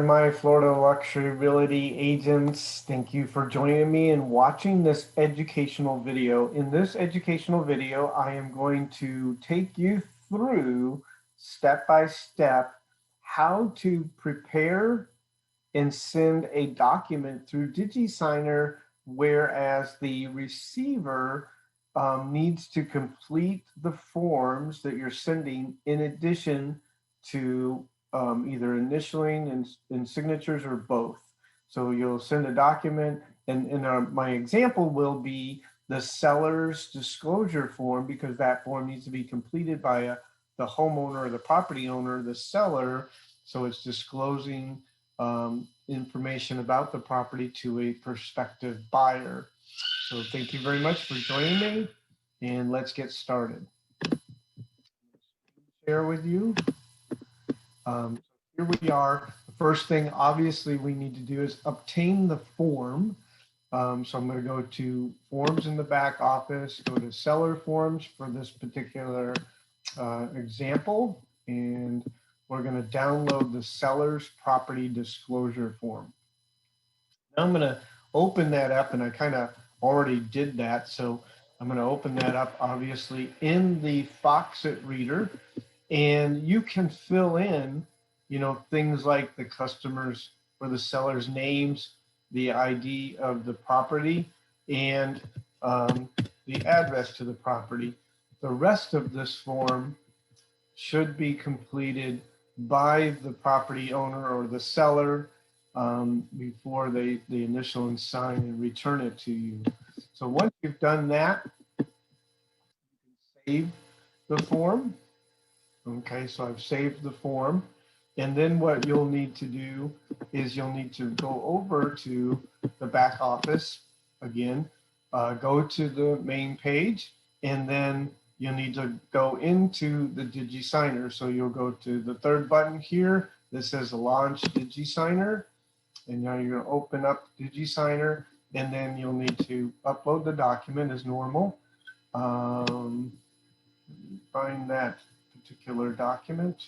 my Florida Luxury Realty agents. Thank you for joining me and watching this educational video. In this educational video, I am going to take you through step by step how to prepare and send a document through Digisigner, whereas the receiver needs to complete the forms that you're sending in addition to either initialing and signatures or both. So you'll send a document, and my example will be the seller's disclosure form, because that form needs to be completed by the homeowner or the property owner, the seller. So it's disclosing information about the property to a prospective buyer. So thank you very much for joining me, and let's get started. Share with you. Here we are. The first thing obviously we need to do is obtain the form. So I'm going to go to forms in the back office, go to seller forms for this particular example, and we're going to download the seller's property disclosure form. Now I'm going to open that up, and I kind of already did that. So I'm going to open that up obviously in the Foxit reader, and you can fill in, things like the customer's or the seller's names, the ID of the property, and the address to the property. The rest of this form should be completed by the property owner or the seller before they initial and sign and return it to you. So once you've done that, you can save the form. Okay, so I've saved the form. And then what you'll need to do is you'll need to go over to the back office again, go to the main page, and then you'll need to go into the Digisigner. So you'll go to the third button here that says Launch Digisigner. And now you're going to open up Digisigner, and then you'll need to upload the document as normal. Find that particular document.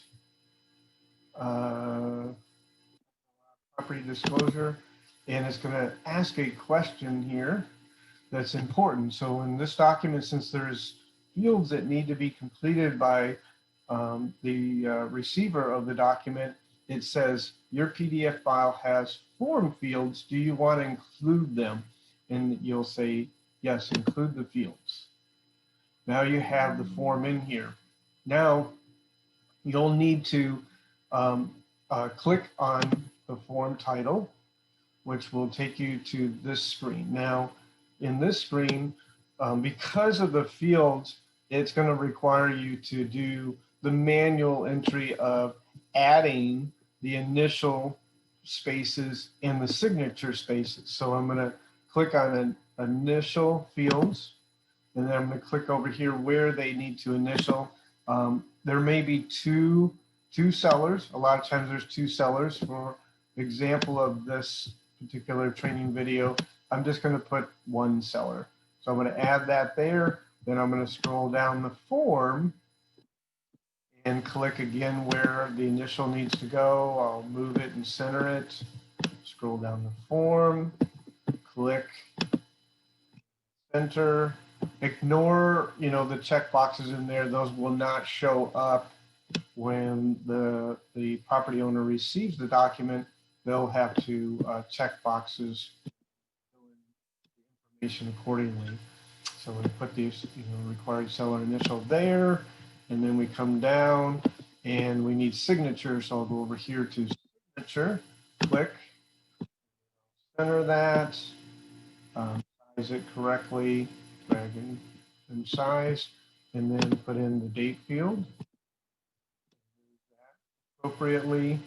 Property disclosure, and it's going to ask a question here that's important. So in this document, since there's fields that need to be completed by the receiver of the document, it says your PDF file has form fields. Do you want to include them? And you'll say, yes, include the fields. Now you have the form in here. Now you'll need to click on the form title, which will take you to this screen. Now, in this screen, because of the fields, it's going to require you to do the manual entry of adding the initial spaces and the signature spaces. So I'm going to click on an initial fields, and then I'm going to click over here where they need to initial. There may be two sellers. A lot of times there's two sellers. For example of this particular training video, I'm just going to put one seller. So I'm going to add that there. Then I'm going to scroll down the form and click again where the initial needs to go. I'll move it and center it. Scroll down the form, click center. Ignore, the check boxes in there. Those will not show up when the property owner receives the document. They'll have to check boxes, fill in the information accordingly. So we put these, required seller initial there, and then we come down and we need signature. So I'll go over here to signature, click, center that, size it correctly, drag and size, and then put in the date field appropriately.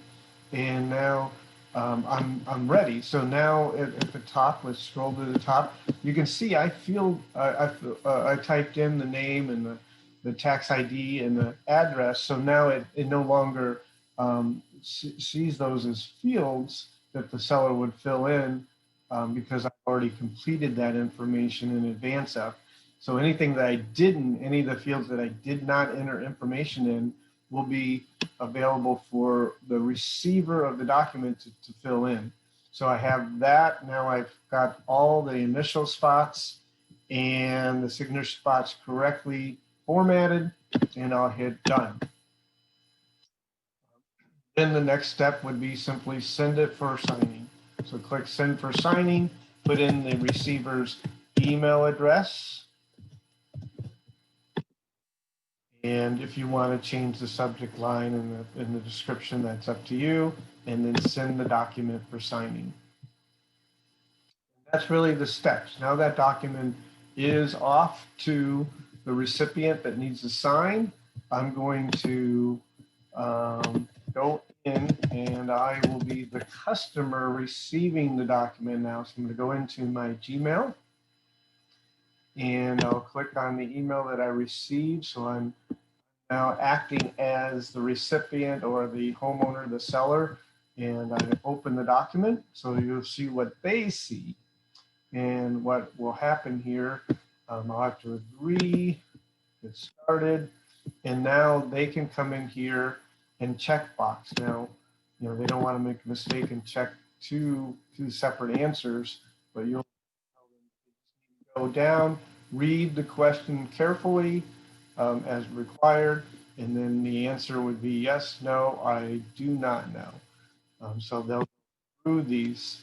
And now I'm ready. So now at the top, let's scroll to the top. You can see I typed in the name and the tax ID and the address. So now it no longer sees those as fields that the seller would fill in because I've already completed that information in advance of. So anything that any of the fields that I did not enter information in will be available for the receiver of the document to fill in. So I have that. Now I've got all the initial spots and the signature spots correctly formatted, and I'll hit done. Then the next step would be simply send it for signing. So click send for signing, put in the receiver's email address. And if you want to change the subject line in the description, that's up to you. And then send the document for signing. That's really the steps. Now that document is off to the recipient that needs to sign. I'm going to go in and I will be the customer receiving the document now. So I'm going to go into my Gmail and I'll click on the email that I received. So I'm now acting as the recipient or the homeowner, the seller, and I open the document. So you'll see what they see. And what will happen here, I'll have to agree, get started, and now they can come in here and check box. Now, they don't want to make a mistake and check two separate answers, but you'll go down, read the question carefully as required, and then the answer would be yes, no, I do not know. So they'll go through these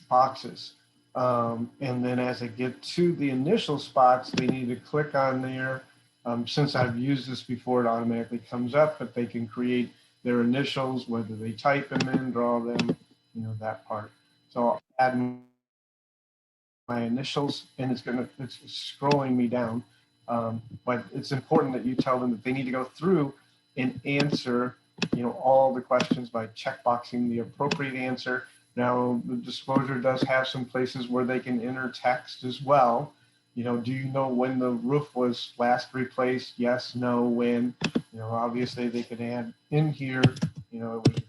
boxes. And then as they get to the initial spots, they need to click on there. Since I've used this before, it automatically comes up, but they can create their initials, whether they type them in, draw them, that part. So I'll add my initials, and it's scrolling me down. But it's important that you tell them that they need to go through and answer, all the questions by checkboxing the appropriate answer. Now, the disclosure does have some places where they can enter text as well. Do you know when the roof was last replaced? Yes, no, when. Obviously they could add in here, it was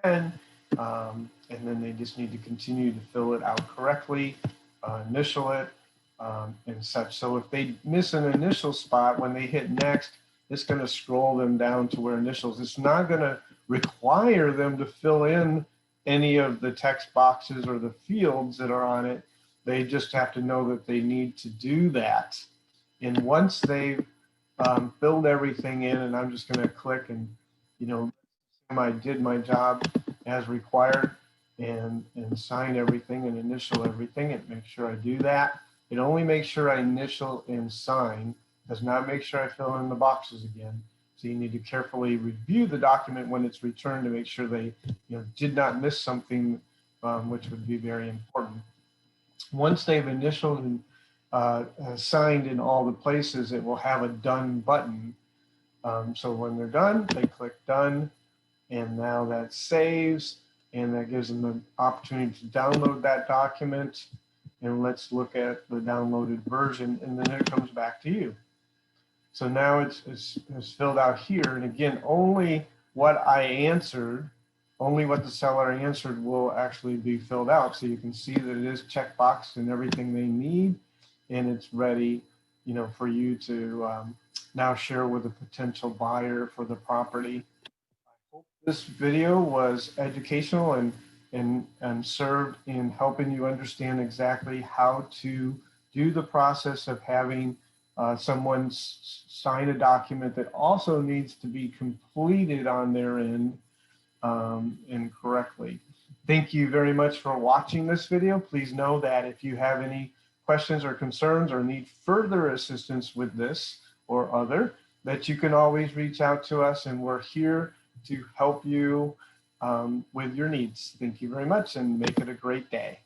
10, and then they just need to continue to fill it out correctly, initial it, and such. So if they miss an initial spot, when they hit next, it's going to scroll them down to where initials. It's not going to require them to fill in any of the text boxes or the fields that are on it. They just have to know that they need to do that. And once they've filled everything in, and I'm just going to click and, I did my job as required and sign everything and initial everything and make sure I do that. It only makes sure I initial and sign, does not make sure I fill in the boxes again. So you need to carefully review the document when it's returned to make sure they did not miss something, which would be very important. Once they've initialed and signed in all the places, it will have a done button. So when they're done, they click done, and now that saves, and that gives them the opportunity to download that document. And let's look at the downloaded version, and then it comes back to you. So now it's filled out here. And again, only what I answered, only what the seller answered will actually be filled out. So you can see that it is checkboxed and everything they need. And it's ready, for you to now share with a potential buyer for the property. I hope this video was educational and served in helping you understand exactly how to do the process of having someone sign a document that also needs to be completed on their end and correctly. Thank you very much for watching this video. Please know that if you have any questions or concerns or need further assistance with this or other, that you can always reach out to us, and we're here to help you with your needs. Thank you very much, and make it a great day.